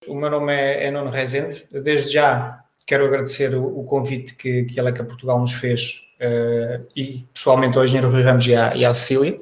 O meu nome é Nuno Rezende. Desde já quero agradecer o convite que a Leca Portugal nos fez e pessoalmente ao engenheiro Rui Ramos e à Cecília.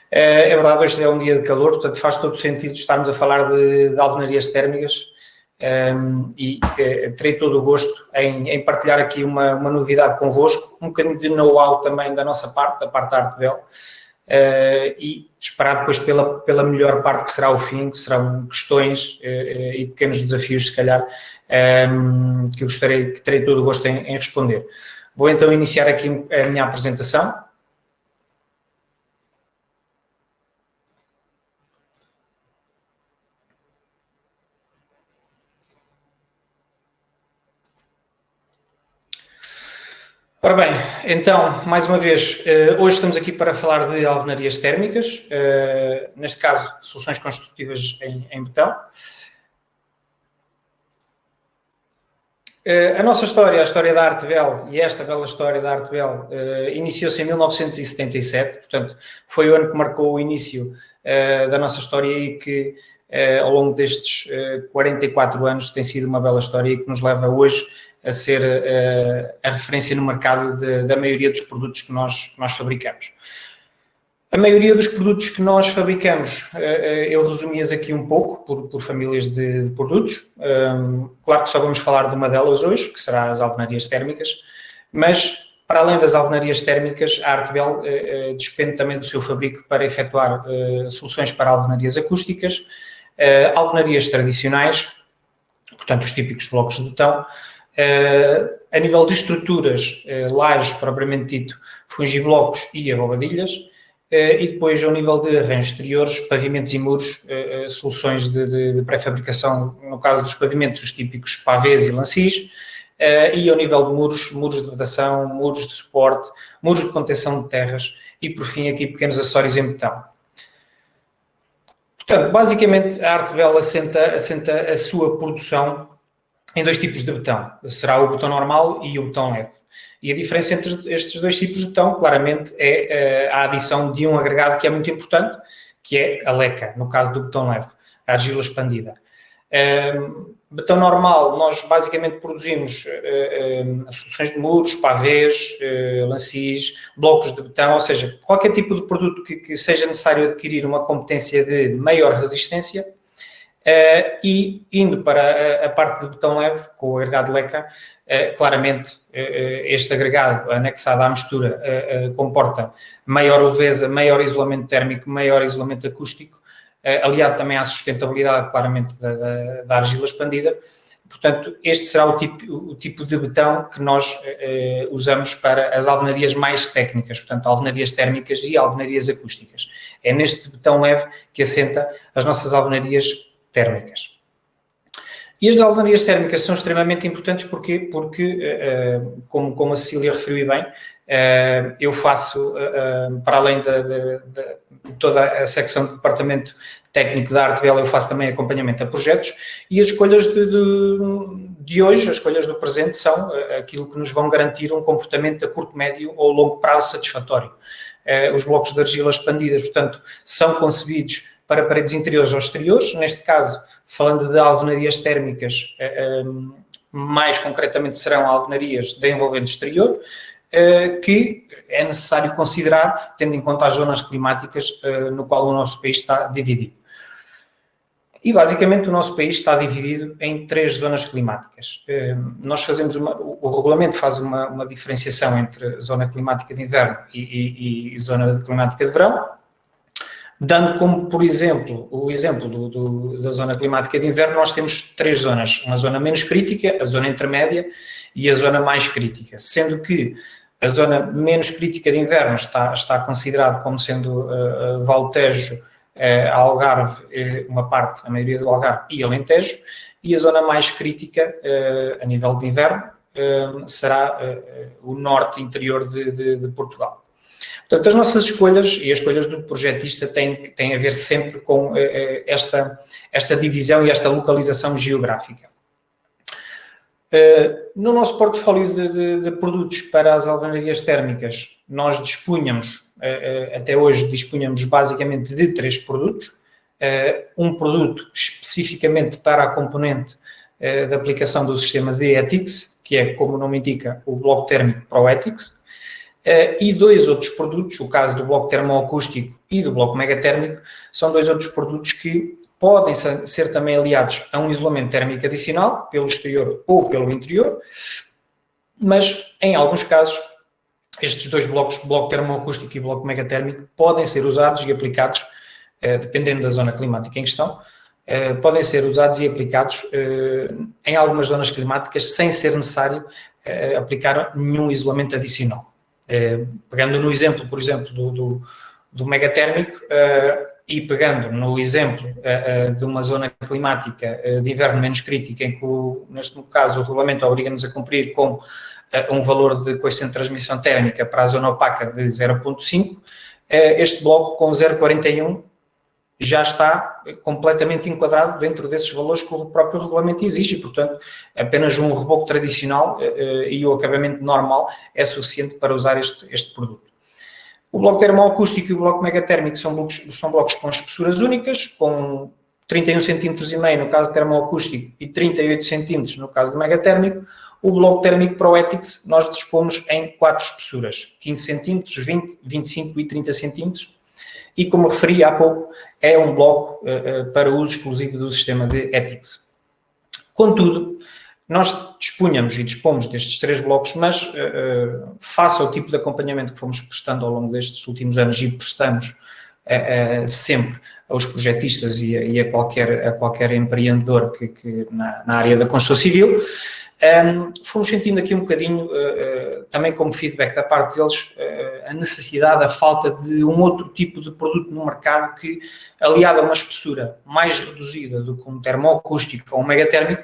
É verdade, hoje é um dia de calor, portanto faz todo o sentido estarmos a falar de alvenarias térmicas e terei todo o gosto em partilhar aqui uma novidade convosco, um bocadinho de know-how também da nossa parte, da parte da Artebel. E esperar depois pela melhor parte que será o fim, que serão questões e pequenos desafios, se calhar, que terei todo o gosto em responder. Vou então iniciar aqui a minha apresentação. Ora bem, então, mais uma vez, hoje estamos aqui para falar de alvenarias térmicas, neste caso, soluções construtivas em betão. A nossa história, a história da Artebel, e esta bela história da Artebel, iniciou-se em 1977, portanto, foi o ano que marcou o início da nossa história e que, ao longo destes 44 anos, tem sido uma bela história e que nos leva hoje a ser a referência no mercado da maioria dos produtos que nós fabricamos. A maioria dos produtos que nós fabricamos, eu resumi-as aqui um pouco por famílias de produtos. Claro que só vamos falar de uma delas hoje, que será as alvenarias térmicas, mas para além das alvenarias térmicas, a Artebel despende também do seu fabrico para efetuar soluções para alvenarias acústicas, alvenarias tradicionais, portanto os típicos blocos de betão. A nível de estruturas, lajes propriamente dito, fungiblocos e arrobadilhas, e depois ao nível de arranjos exteriores, pavimentos e muros, soluções de pré-fabricação, no caso dos pavimentos, os típicos pavês e lancis, e ao nível de muros de vedação, muros de suporte, muros de contenção de terras e, por fim, aqui pequenos acessórios em betão. Portanto, basicamente, a Artebel assenta a sua produção em dois tipos de betão. Será o betão normal e o betão leve. E a diferença entre estes dois tipos de betão, claramente, é a adição de um agregado que é muito importante, que é a leca, no caso do betão leve, a argila expandida. Betão normal, nós basicamente produzimos soluções de muros, pavês, lancis, blocos de betão, ou seja, qualquer tipo de produto que seja necessário adquirir uma competência de maior resistência. E indo para a parte de betão leve, com o agregado leca, claramente este agregado anexado à mistura comporta maior leveza, maior isolamento térmico, maior isolamento acústico, aliado também à sustentabilidade, claramente, da argila expandida. Portanto, este será o tipo de betão que nós usamos para as alvenarias mais técnicas, portanto, alvenarias térmicas e alvenarias acústicas. É neste betão leve que assenta as nossas alvenarias térmicas. E as alvenarias térmicas são extremamente importantes porque como a Cecília referiu bem, eu faço, para além de toda a secção de departamento técnico da Artebel, eu faço também acompanhamento a projetos e as escolhas de hoje, as escolhas do presente, são aquilo que nos vão garantir um comportamento a curto, médio ou longo prazo satisfatório. Os blocos de argila expandidas, portanto, são concebidos para paredes interiores ou exteriores, neste caso, falando de alvenarias térmicas, mais concretamente serão alvenarias de envolvente exterior, que é necessário considerar, tendo em conta as zonas climáticas no qual o nosso país está dividido. E, basicamente, o nosso país está dividido em 3 zonas climáticas. Nós fazemos o regulamento faz uma diferenciação entre zona climática de inverno e zona climática de verão, dando como, por exemplo, o exemplo da zona climática de inverno, nós temos 3 zonas. Uma zona menos crítica, a zona intermédia e a zona mais crítica. Sendo que a zona menos crítica de inverno está considerado como sendo Val Tejo, Algarve, uma parte, a maioria do Algarve e Alentejo, e a zona mais crítica a nível de inverno será o norte interior de Portugal. Portanto, as nossas escolhas e as escolhas do projetista têm a ver sempre com esta divisão e esta localização geográfica. No nosso portfólio de produtos para as alvenarias térmicas, nós até hoje dispunhamos basicamente de 3 produtos. um produto especificamente para a componente de aplicação do sistema de ETICS, que é, como o nome indica, o bloco térmico ProETICS, e 2 outros produtos, o caso do bloco termoacústico e do bloco megatérmico, são 2 outros produtos que podem ser também aliados a um isolamento térmico adicional, pelo exterior ou pelo interior, mas em alguns casos estes 2 blocos, bloco termoacústico e bloco megatérmico, podem ser usados e aplicados, dependendo da zona climática em questão, podem ser usados e aplicados em algumas zonas climáticas sem ser necessário aplicar nenhum isolamento adicional. Pegando no exemplo, por exemplo, do megatérmico e pegando no exemplo de uma zona climática de inverno menos crítica, em que, neste caso, o regulamento obriga-nos a cumprir com um valor de coeficiente de transmissão térmica para a zona opaca de 0,5, este bloco com 0,41 já está completamente enquadrado dentro desses valores que o próprio regulamento exige, e, portanto, apenas um reboco tradicional e o acabamento normal é suficiente para usar este produto. O bloco termoacústico e o bloco megatérmico são blocos com espessuras únicas, com 31,5 cm no caso do termoacústico e 38 cm no caso do megatérmico. O bloco térmico ProETICS nós dispomos em 4 espessuras, 15 cm, 20, 25 e 30 cm, e como referi há pouco, é um bloco para uso exclusivo do sistema de ETICS. Contudo, nós dispomos destes 3 blocos, mas face ao tipo de acompanhamento que fomos prestando ao longo destes últimos anos e prestamos sempre aos projetistas e a qualquer empreendedor que na área da construção civil, fomos sentindo aqui um bocadinho, também como feedback da parte deles, a necessidade, a falta de um outro tipo de produto no mercado que, aliado a uma espessura mais reduzida do que um termoacústico ou um megatérmico,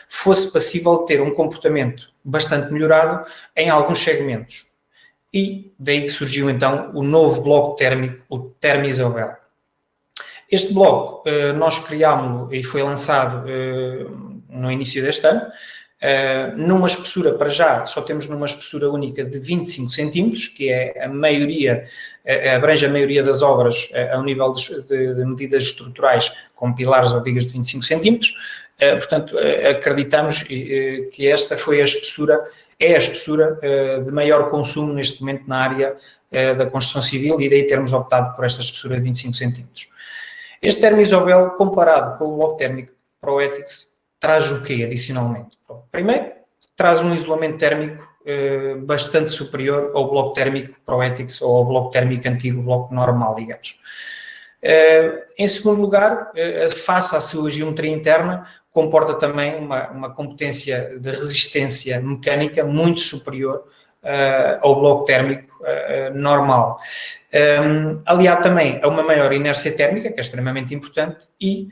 fosse passível de ter um comportamento bastante melhorado em alguns segmentos. E daí que surgiu então o novo bloco térmico, o Termisabel. Este bloco nós criámos-lo e foi lançado no início deste ano, numa espessura, para já, só temos numa espessura única de 25 cm, que é a maioria, abrange a maioria das obras ao nível de medidas estruturais com pilares ou vigas de 25 cm. Portanto, acreditamos que esta foi a espessura de maior consumo neste momento na área da construção civil, e daí termos optado por esta espessura de 25 cm. Este Termisabel, comparado com o bloco térmico ProETICS, traz o quê adicionalmente? Primeiro, traz um isolamento térmico bastante superior ao bloco térmico ProETICS ou ao bloco térmico antigo, bloco normal, digamos. Em segundo lugar, face à sua geometria interna, comporta também uma competência de resistência mecânica muito superior ao bloco térmico normal. Aliado também a uma maior inércia térmica, que é extremamente importante, e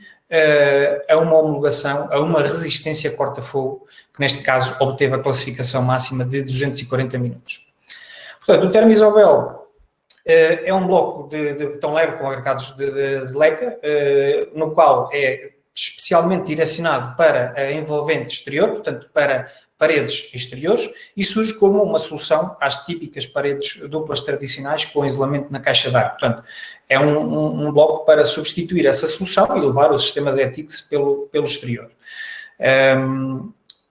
a uma homologação, a uma resistência corta-fogo, que neste caso obteve a classificação máxima de 240 minutos. Portanto, o Termisabel é um bloco de betão leve com agregados de leca, no qual é especialmente direcionado para a envolvente exterior, portanto, para paredes exteriores, e surge como uma solução às típicas paredes duplas tradicionais com isolamento na caixa de ar. Portanto, é um bloco para substituir essa solução e levar o sistema de ETICS pelo exterior.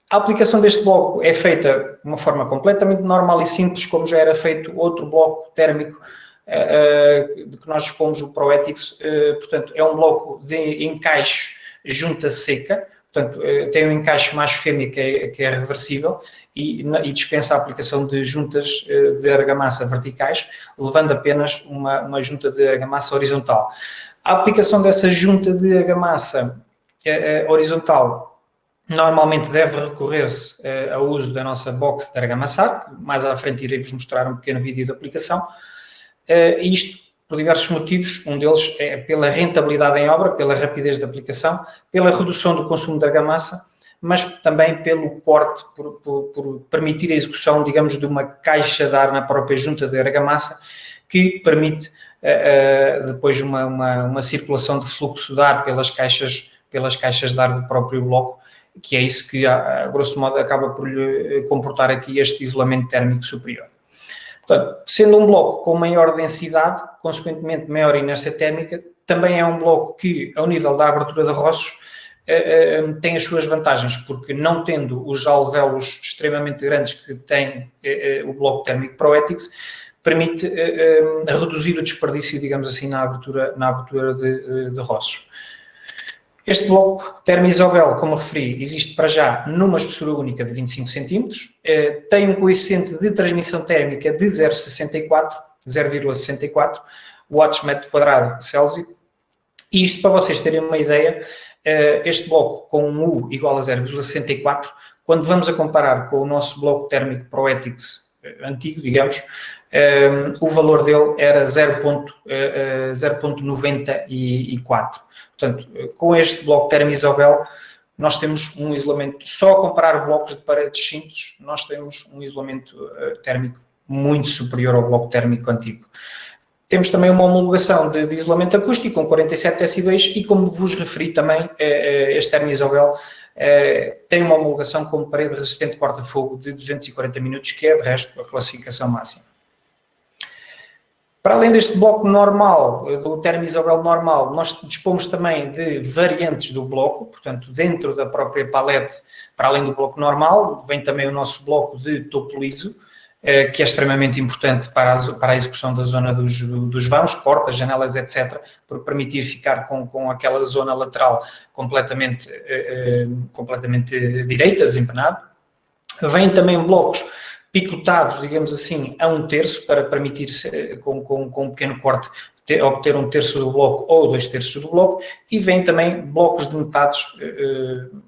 A aplicação deste bloco é feita de uma forma completamente normal e simples, como já era feito outro bloco térmico de que nós dispomos, o ProETICS. Portanto, é um bloco de encaixe junta seca, portanto, tem um encaixe mais fêmea que é reversível e dispensa a aplicação de juntas de argamassa verticais, levando apenas uma junta de argamassa horizontal. A aplicação dessa junta de argamassa horizontal normalmente deve recorrer-se ao uso da nossa box de argamassar, que mais à frente irei-vos mostrar um pequeno vídeo de aplicação. Isto por diversos motivos, um deles é pela rentabilidade em obra, pela rapidez de aplicação, pela redução do consumo de argamassa, mas também pelo corte, por permitir a execução, digamos, de uma caixa de ar na própria junta de argamassa, que permite depois uma circulação de fluxo de ar pelas caixas de ar do próprio bloco, que é isso que, a grosso modo, acaba por lhe comportar aqui este isolamento térmico superior. Portanto, sendo um bloco com maior densidade, consequentemente maior inércia térmica, também é um bloco que, ao nível da abertura de roços, tem as suas vantagens, porque não tendo os alvéolos extremamente grandes que tem o bloco térmico ProEthics, permite reduzir o desperdício, digamos assim, na abertura de roços. Este bloco Termo-Isobel, como referi, existe para já numa espessura única de 25 cm, tem um coeficiente de transmissão térmica de 0,64 watts metro quadrado Celsius, e isto para vocês terem uma ideia, este bloco com um U igual a 0,64, quando vamos a comparar com o nosso bloco térmico ProEthics antigo, digamos, o valor dele era 0,94. Portanto, com este bloco Termo-Isobel, nós temos um isolamento, só a comparar blocos de paredes simples, nós temos um isolamento térmico muito superior ao bloco térmico antigo. Temos também uma homologação de isolamento acústico com 47 decibéis e, como vos referi também, este Termo-Isobel tem uma homologação como parede resistente corta-fogo de 240 minutos, que é, de resto, a classificação máxima. Para além deste bloco normal, do Termo-Isobel normal, nós dispomos também de variantes do bloco, portanto, dentro da própria palete, para além do bloco normal, vem também o nosso bloco de topo liso, que é extremamente importante para a execução da zona dos vãos, portas, janelas, etc., por permitir ficar com aquela zona lateral completamente direita, desempenada. Vêm também blocos picotados, digamos assim, a 1/3, para permitir, com um pequeno corte, obter 1/3 do bloco ou 2/3 do bloco, e vêm também blocos de metades,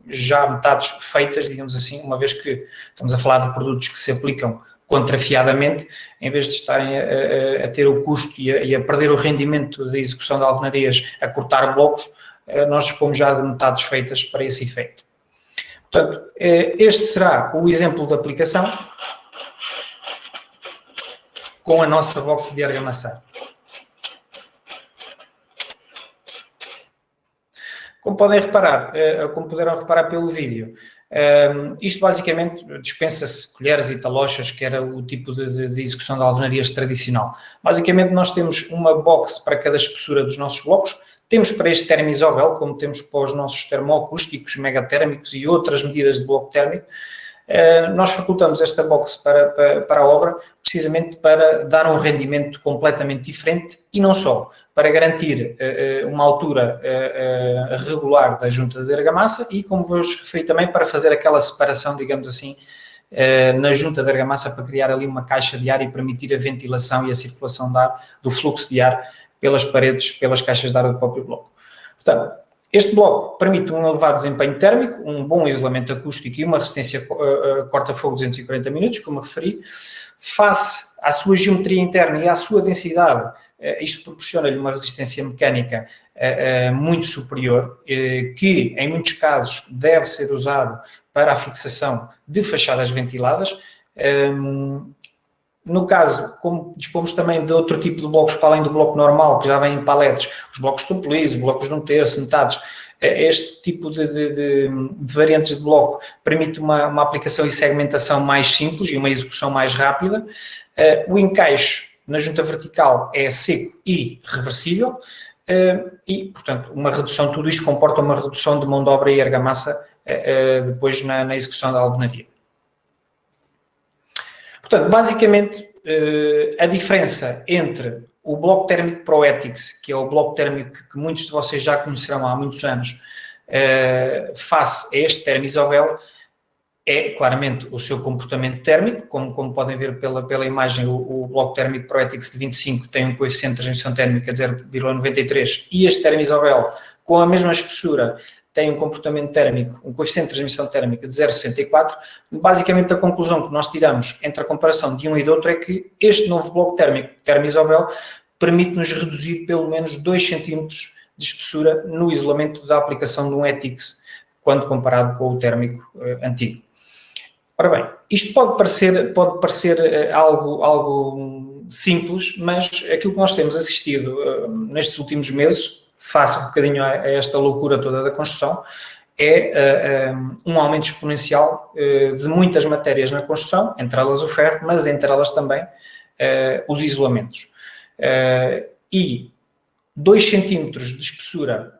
já metades feitas, digamos assim, uma vez que estamos a falar de produtos que se aplicam contrafiadamente, em vez de estarem a ter o custo e a perder o rendimento da execução de alvenarias a cortar blocos, nós dispomos já de metades feitas para esse efeito. Portanto, este será o exemplo de aplicação com a nossa box de argamassa. Como puderam reparar pelo vídeo, isto basicamente dispensa-se colheres e talochas, que era o tipo de execução de alvenarias tradicional. Basicamente nós temos uma box para cada espessura dos nossos blocos, temos para este Termo-Isobel, como temos para os nossos termoacústicos, megatérmicos e outras medidas de bloco térmico. Nós facultamos esta box para a obra, precisamente para dar um rendimento completamente diferente e não só, para garantir uma altura regular da junta de argamassa e, como vos referi também, para fazer aquela separação, digamos assim, na junta de argamassa, para criar ali uma caixa de ar e permitir a ventilação e a circulação de ar, do fluxo de ar pelas paredes, pelas caixas de ar do próprio bloco. Portanto, este bloco permite um elevado desempenho térmico, um bom isolamento acústico e uma resistência corta-fogo de 240 minutos, como referi. Face à sua geometria interna e à sua densidade, isto proporciona-lhe uma resistência mecânica muito superior, que em muitos casos deve ser usado para a fixação de fachadas ventiladas. No caso, como dispomos também de outro tipo de blocos para além do bloco normal, que já vem em paletes, os blocos de topo liso, blocos de 1/3, metades, este tipo de variantes de bloco permite uma aplicação e segmentação mais simples e uma execução mais rápida. O encaixe na junta vertical é seco e reversível e, portanto, tudo isto comporta uma redução de mão de obra e argamassa depois na execução da alvenaria. Portanto, basicamente, a diferença entre o bloco térmico ProEthics, que é o bloco térmico que muitos de vocês já conhecerão há muitos anos, face a este Termo-Isobel, é claramente o seu comportamento térmico. Como podem ver pela imagem, o bloco térmico ProEthics de 25 tem um coeficiente de transmissão térmica de 0,93 e este Termo-Isobel, com a mesma espessura, tem um comportamento térmico, um coeficiente de transmissão térmica de 0,64. Basicamente, a conclusão que nós tiramos entre a comparação de um e do outro é que este novo bloco térmico, Termo-Isobel, permite-nos reduzir pelo menos 2 cm de espessura no isolamento da aplicação de um Ethics, quando comparado com o térmico antigo. Ora bem, isto pode parecer algo simples, mas aquilo que nós temos assistido nestes últimos meses, face um bocadinho a esta loucura toda da construção, é um aumento exponencial de muitas matérias na construção, entre elas o ferro, mas entre elas também os isolamentos. E 2 cm de espessura.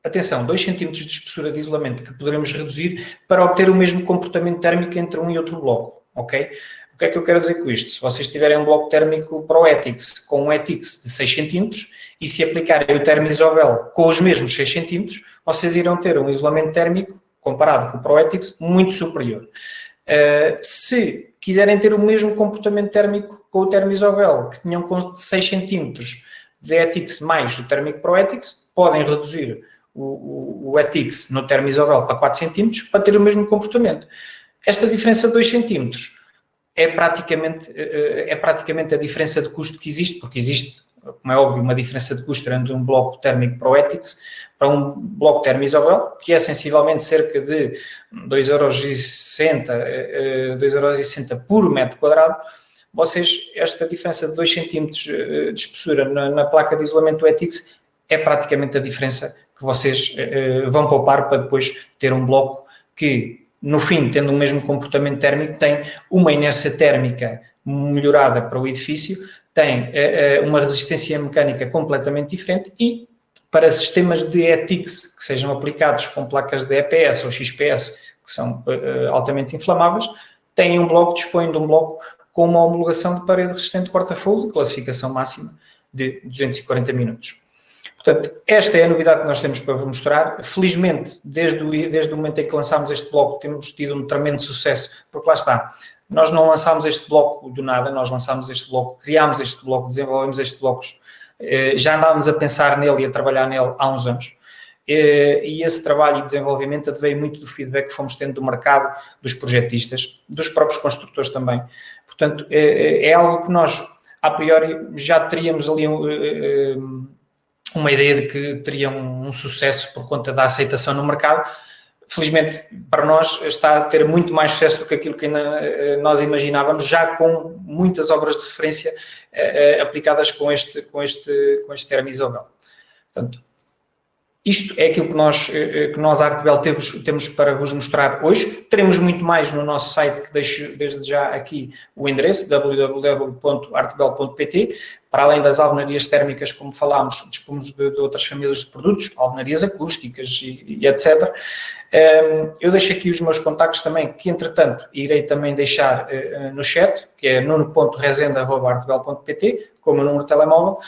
Atenção, 2 cm de espessura de isolamento que poderemos reduzir para obter o mesmo comportamento térmico entre um e outro bloco, ok? O que é que eu quero dizer com isto? Se vocês tiverem um bloco térmico para o ETICS com um ETICS de 6 cm e se aplicarem o Termisovell com os mesmos 6 cm, vocês irão ter um isolamento térmico, comparado com o ProETICS, muito superior. Se quiserem ter o mesmo comportamento térmico com o Termisovell, que tinham com 6 cm de ETICS mais o térmico ProETICS, podem reduzir o ETICS no Termisovell para 4 cm para ter o mesmo comportamento. Esta diferença de 2 cm é praticamente a diferença de custo que existe, porque existe, como é óbvio, uma diferença de custo entre um bloco térmico ProETICS para um bloco Termisovell, que é sensivelmente cerca de 2,60€ por metro quadrado. Vocês, esta diferença de 2 cm de espessura na placa de isolamento do ETICS é praticamente a diferença que vocês vão poupar para depois ter um bloco que, no fim, tendo o mesmo comportamento térmico, tem uma inércia térmica melhorada para o edifício, tem uma resistência mecânica completamente diferente e, para sistemas de ETICS que sejam aplicados com placas de EPS ou XPS, que são altamente inflamáveis, têm um bloco, dispõem de um bloco com uma homologação de parede resistente corta-fogo de classificação máxima de 240 minutos. Portanto, esta é a novidade que nós temos para vos mostrar. Felizmente, desde o momento em que lançámos este bloco, temos tido um tremendo sucesso, porque lá está, nós não lançámos este bloco do nada, nós lançámos este bloco, criámos este bloco, desenvolvemos este bloco, já andávamos a pensar nele e a trabalhar nele há uns anos. E esse trabalho e desenvolvimento veio muito do feedback que fomos tendo do mercado, dos projetistas, dos próprios construtores também. Portanto, é algo que nós, a priori, já teríamos ali uma ideia de que teria um sucesso por conta da aceitação no mercado. Felizmente, para nós, está a ter muito mais sucesso do que aquilo que ainda nós imaginávamos, já com muitas obras de referência aplicadas com este Termisovell. Portanto, isto é aquilo que nós Artbel temos para vos mostrar hoje. Teremos muito mais no nosso site, que deixo desde já aqui o endereço, www.artbel.pt. Para além das alvenarias térmicas, como falámos, dispomos de outras famílias de produtos, alvenarias acústicas e etc. Eu deixo aqui os meus contactos também, que entretanto irei também deixar no chat, que é nuno.rezenda@artbel.pt, com o meu número de telemóvel,